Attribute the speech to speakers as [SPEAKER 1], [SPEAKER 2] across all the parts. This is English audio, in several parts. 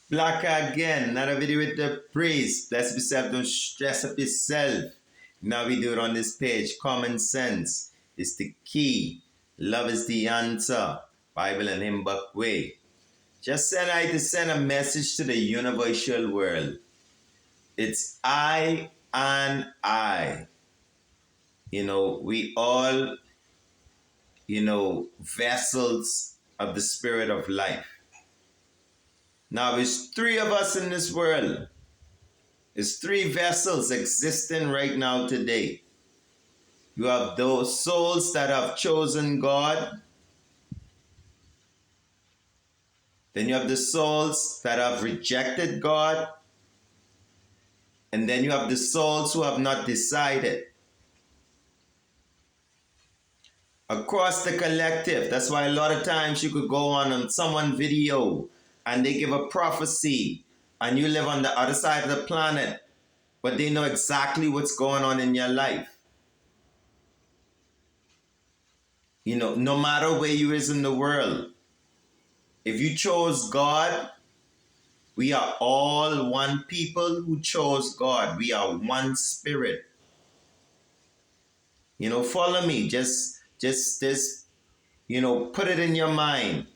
[SPEAKER 1] Black again, another video with the priest. Bless yourself, don't stress up yourself. Now we do it on this page. Common sense is the key. Love is the answer. Bible and hymn book way. Just said I to send a message to the universal world. It's I and I. We all, vessels of the spirit of life. Now, there's three of us in this world. There's three vessels existing right now today. You have those souls that have chosen God. Then you have the souls that have rejected God. And then you have the souls who have not decided. Across the collective, that's why a lot of times you could go on someone's video and they give a prophecy and you live on the other side of the planet, but they know exactly what's going on in your life. No matter where you is in the world, if you chose God, we are all one people who chose God. We are one spirit. Follow me. Just put it in your mind,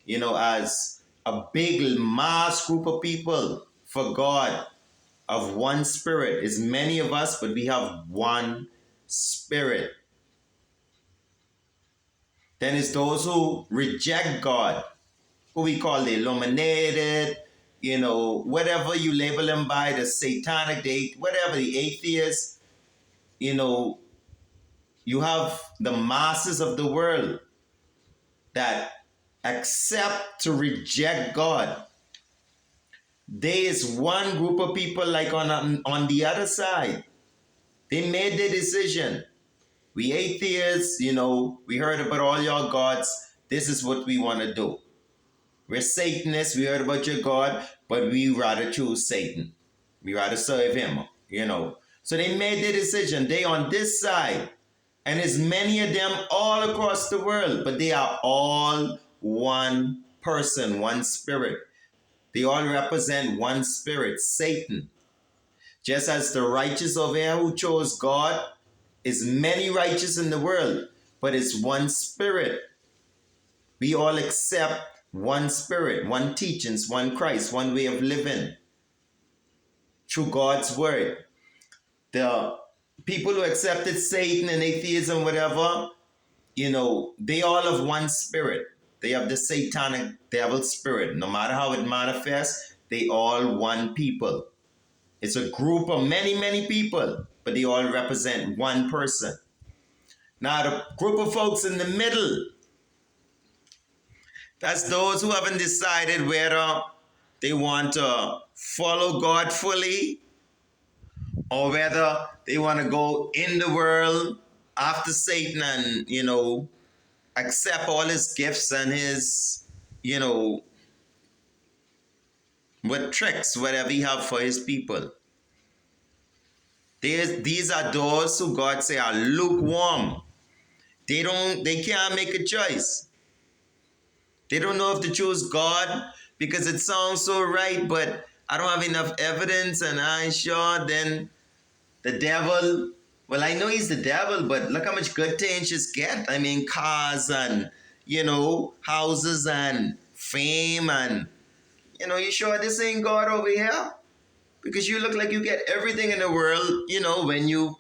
[SPEAKER 1] as a big mass group of people for God of one spirit. Is many of us, but we have one spirit. Then it's those who reject God, who we call the illuminated, whatever you label them by, the satanic, whatever, the atheists, you have the masses of the world that accept to reject God. There is one group of people like on the other side. They made their decision. We atheists, we heard about all your gods. This is what we want to do. We're Satanists. We heard about your God, but we rather choose Satan. We rather serve him, So they made their decision. They on this side. And there's many of them all across the world, but they are all one person, one spirit. They all represent one spirit, Satan. Just as the righteous over here who chose God, is many righteous in the world, but it's one spirit. We all accept one spirit, one teachings, one Christ, one way of living through God's word. The people who accepted Satan and atheism, whatever, they all have one spirit. They have the satanic devil spirit. No matter how it manifests, they all one people. It's a group of many, many people, but they all represent one person. Now, the group of folks in the middle, that's those who haven't decided whether they want to follow God fully or whether they want to go in the world after Satan and, accept all his gifts and his, what tricks, whatever he have for his people. These are those who God say are lukewarm. They can't make a choice. They don't know if to choose God because it sounds so right, but I don't have enough evidence and I ain't sure. Then the devil, well, I know he's the devil, but look how much good things just get. I mean, cars and, houses and fame and, you sure this ain't God over here? Because you look like you get everything in the world, when you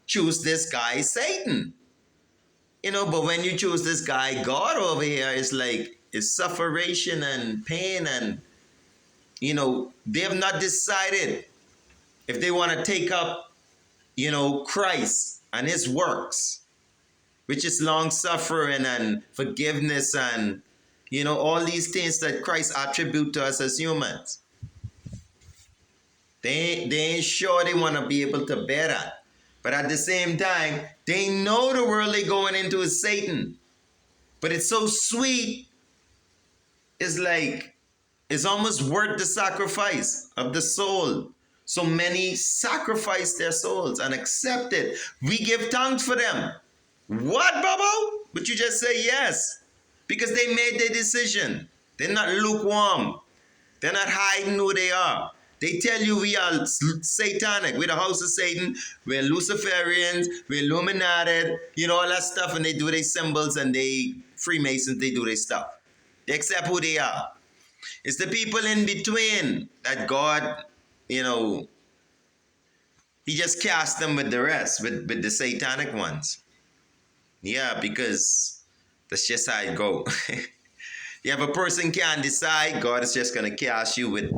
[SPEAKER 1] choose this guy, Satan. But when you choose this guy, God over here, it's like, it's sufferation and pain and, they have not decided if they want to take up, Christ and his works, which is long-suffering and forgiveness and, all these things that Christ attribute to us as humans. They ain't sure they want to be able to bear that. But at the same time, they know the world they're going into is Satan. But it's so sweet. It's like, it's almost worth the sacrifice of the soul. So many sacrifice their souls and accept it. We give thanks for them. What, Bobo? But you just say yes. Because they made their decision. They're not lukewarm. They're not hiding who they are. They tell you we are satanic. We're the house of Satan. We're Luciferians. We're Illuminated. You know, all that stuff. And they do their symbols and they Freemasons, they do their stuff. They accept who they are. It's the people in between that God, you know, he just cast them with the rest, with the satanic ones. Yeah, because that's just how it go. If a person can't decide, God is just going to cast you with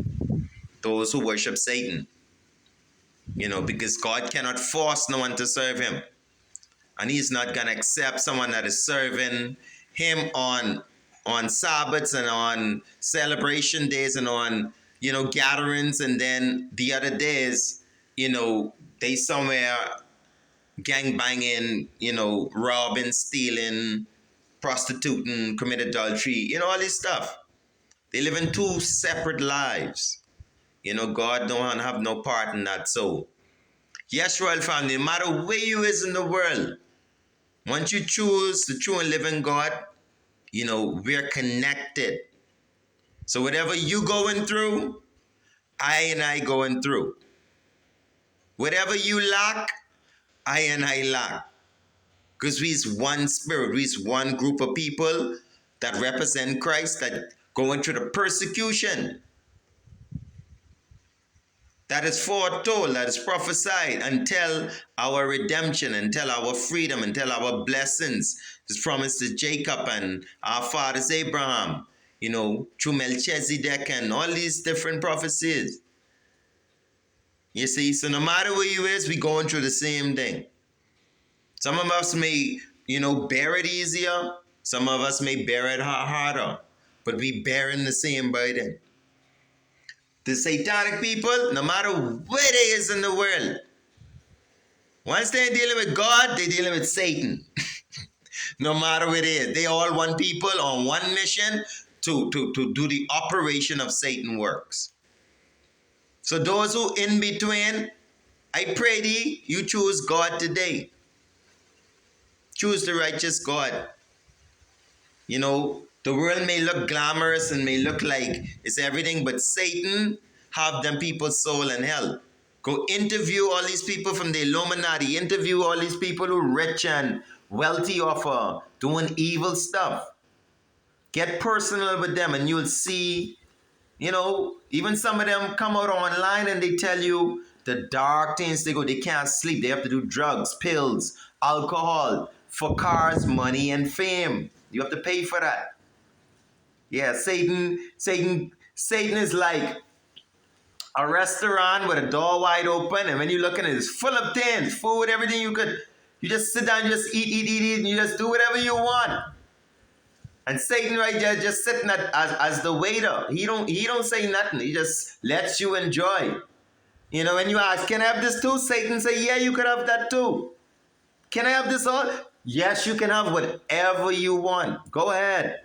[SPEAKER 1] those who worship Satan. You know, because God cannot force no one to serve him. And he's not going to accept someone that is serving him on Sabbaths and on celebration days and on, you know, gatherings. And then the other days, you know, they somewhere gang banging, you know, robbing, stealing, prostituting, commit adultery, you know, all this stuff. They live in two separate lives. You know, God don't have no part in that. So, yes, royal family, no matter where you is in the world, once you choose the true and living God, you know, we're connected. So whatever you going through, I going through. Whatever you lack, I lack. Because we's one spirit, we's one group of people that represent Christ, that going through the persecution that is foretold, that is prophesied until our redemption, until our freedom, until our blessings is promised to Jacob and our fathers Abraham, you know, through Melchizedek and all these different prophecies. You see, so no matter where you is, we going through the same thing. Some of us may, you know, bear it easier. Some of us may bear it harder. But we bearing the same burden. The satanic people, no matter where they is in the world, once they're dealing with God, they're dealing with Satan. No matter where they is. They all one people on one mission to do the operation of Satan works. So those who in between, I pray thee, you choose God today. Choose the righteous God. You know, the world may look glamorous and may look like it's everything, but Satan have them people's soul in hell. Go interview all these people from the Illuminati. Interview all these people who are rich and wealthy off doing evil stuff. Get personal with them and you'll see, you know, even some of them come out online and they tell you the dark things they go. They can't sleep. They have to do drugs, pills, alcohol for cars, money, and fame. You have to pay for that. Yeah, Satan is like a restaurant with a door wide open, and when you look at it, it's full of things, food, everything you just sit down, you just eat, and you just do whatever you want. And Satan right there just sitting as the waiter. He don't say nothing. He just lets you enjoy. You know, when you ask, can I have this too? Satan say, yeah, you could have that too. Can I have this all? Yes, you can have whatever you want. Go ahead.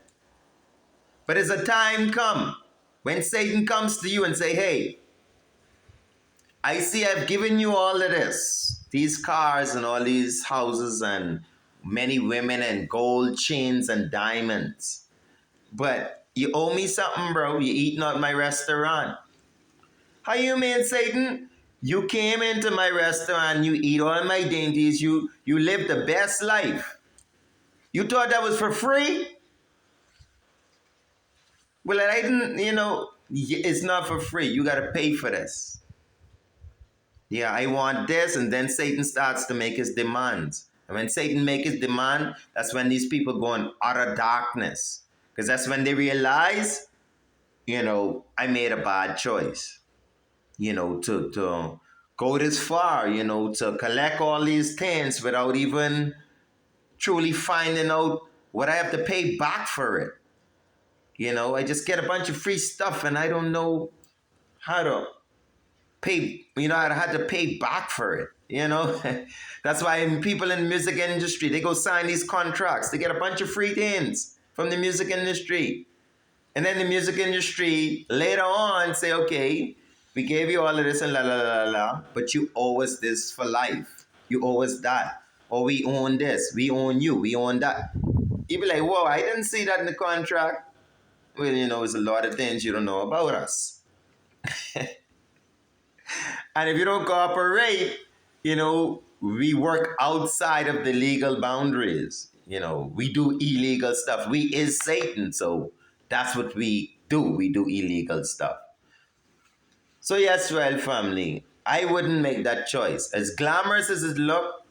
[SPEAKER 1] But as a time come when Satan comes to you and say, hey, I see I've given you all of this. These cars and all these houses and many women and gold chains and diamonds. But you owe me something, bro. You eating at my restaurant. How you mean, Satan? You came into my restaurant, you eat all my dainties, you live the best life. You thought that was for free? Well, I didn't, you know, it's not for free. You got to pay for this. Yeah, I want this, and then Satan starts to make his demands. And when Satan makes his demand, that's when these people go in utter darkness. Because that's when they realize, you know, I made a bad choice. You know, to go this far, you know, to collect all these things without even truly finding out what I have to pay back for it. You know, I just get a bunch of free stuff and I don't know how to pay, you know, I had to pay back for it, you know. That's why people in the music industry, they go sign these contracts. They get a bunch of free things from the music industry. And then the music industry later on say, okay, we gave you all of this and la la la la, but you owe us this for life. You owe us that. Or we own this. We own you. We own that. You be like, whoa, I didn't see that in the contract. Well, there's a lot of things you don't know about us. And if you don't cooperate, we work outside of the legal boundaries. We do illegal stuff. We is Satan, so that's what we do. We do illegal stuff. So yes, well, family, I wouldn't make that choice. As glamorous as it look,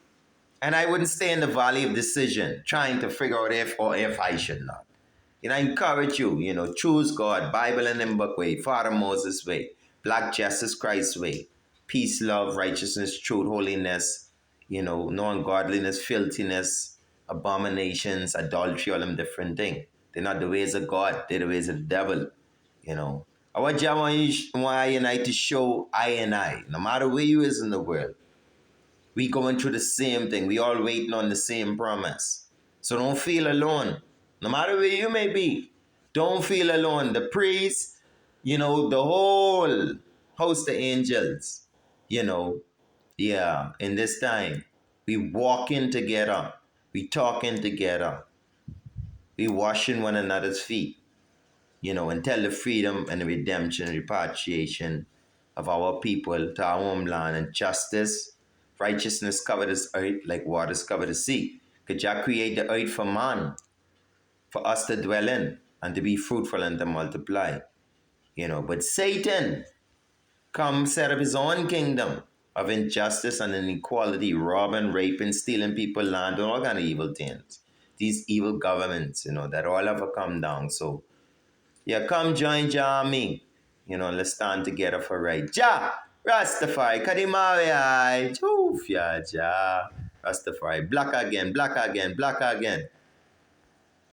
[SPEAKER 1] and I wouldn't stay in the valley of decision, trying to figure out if I should not. I encourage you, choose God, Bible and in book way, Father Moses way, Black Jesus Christ way, peace, love, righteousness, truth, holiness, no ungodliness, filthiness, abominations, adultery, all them different things. They're not the ways of God, they're the ways of the devil, you know. Our job why and I to show I and I, no matter where you is in the world, we going through the same thing. We all waiting on the same promise. So don't feel alone. No matter where you may be, don't feel alone. The priest, the whole host of angels, in this time, we walking together. We talking together. We washing one another's feet, until the freedom and the redemption and repatriation of our people to our homeland and justice, righteousness cover this earth like waters cover the sea. Could Jah create the earth for man, for us to dwell in and to be fruitful and to multiply? But Satan come set up his own kingdom of injustice and inequality, robbing, raping, stealing people land, and all kind of evil things. These evil governments, that all have to come down. So yeah, come join Jah and me. Let's stand together for right. Jah, Rastafari, Kadimari, Joof, ya Jah, Rastafari, black again, black again, black again.